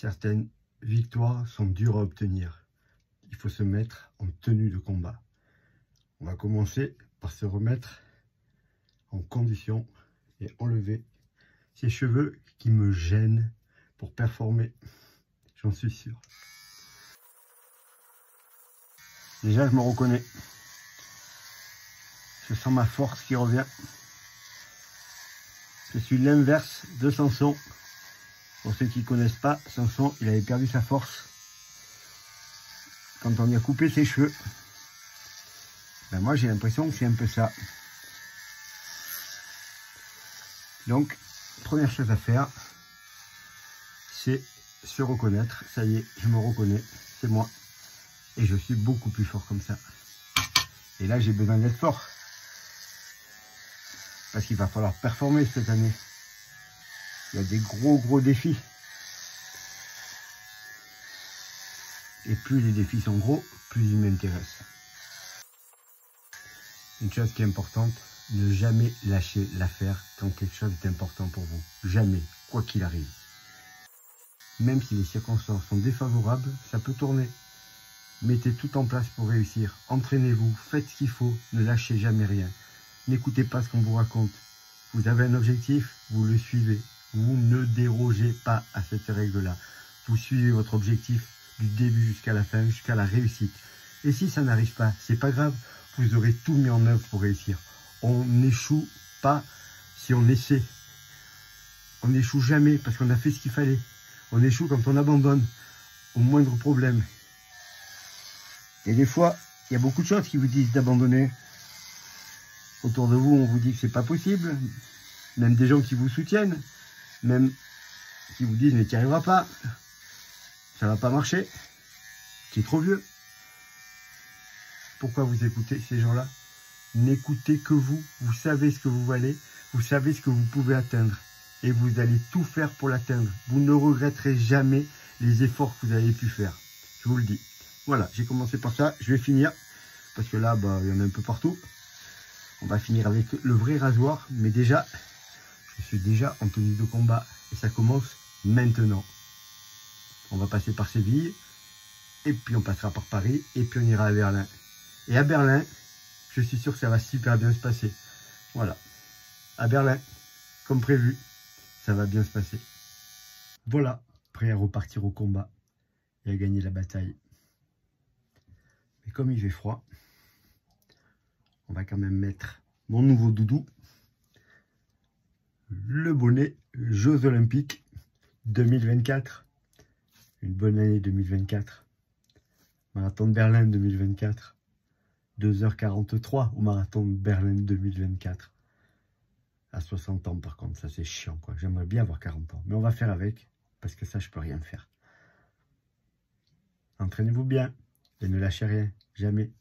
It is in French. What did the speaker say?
Certaines victoires sont dures à obtenir. Il faut se mettre en tenue de combat. On va commencer par se remettre en condition et enlever ces cheveux qui me gênent pour performer. J'en suis sûr. Déjà, je me reconnais. Je sens ma force qui revient. Je suis l'inverse de Samson. Pour ceux qui ne connaissent pas, Samson, il avait perdu sa force quand on lui a coupé ses cheveux. Ben moi, j'ai l'impression que c'est un peu ça. Donc, première chose à faire, c'est se reconnaître. Ça y est, je me reconnais, c'est moi. Et je suis beaucoup plus fort comme ça. Et là, j'ai besoin d'être fort. Parce qu'il va falloir performer cette année. Il y a des gros défis. Et plus les défis sont gros, plus ils m'intéressent. Une chose qui est importante, ne jamais lâcher l'affaire quand quelque chose est important pour vous. Jamais, quoi qu'il arrive. Même si les circonstances sont défavorables, ça peut tourner. Mettez tout en place pour réussir. Entraînez-vous, faites ce qu'il faut, ne lâchez jamais rien. N'écoutez pas ce qu'on vous raconte. Vous avez un objectif, vous le suivez. Vous ne dérogez pas à cette règle-là. Vous suivez votre objectif du début jusqu'à la fin, jusqu'à la réussite. Et si ça n'arrive pas, c'est pas grave. Vous aurez tout mis en œuvre pour réussir. On n'échoue pas si on essaie. On n'échoue jamais parce qu'on a fait ce qu'il fallait. On échoue quand on abandonne au moindre problème. Et des fois, il y a beaucoup de choses qui vous disent d'abandonner. Autour de vous, on vous dit que c'est pas possible. Même des gens qui vous soutiennent. Même qui vous disent mais tu n'y arriveras pas. Ça va pas marcher. Tu es trop vieux. Pourquoi vous écoutez ces gens-là? N'écoutez que vous. Vous savez ce que vous valez. Vous savez ce que vous pouvez atteindre. Et vous allez tout faire pour l'atteindre. Vous ne regretterez jamais les efforts que vous avez pu faire. Je vous le dis. Voilà, j'ai commencé par ça. Je vais finir. Parce que là, il y en a un peu partout. On va finir avec le vrai rasoir. Mais déjà, je suis déjà en tenue de combat. Et ça commence maintenant. On va passer par Séville. Et puis on passera par Paris. Et puis on ira à Berlin. Et à Berlin, je suis sûr que ça va super bien se passer. Voilà. À Berlin, comme prévu, ça va bien se passer. Voilà, prêt à repartir au combat et à gagner la bataille. Mais comme il fait froid, on va quand même mettre mon nouveau doudou, le bonnet Jeux Olympiques 2024. Une bonne année 2024. Marathon de Berlin 2024. 2h43 au marathon de Berlin 2024. À 60 ans par contre, ça c'est chiant quoi. J'aimerais bien avoir 40 ans. Mais on va faire avec, parce que ça je peux rien faire. Entraînez-vous bien et ne lâchez rien, jamais.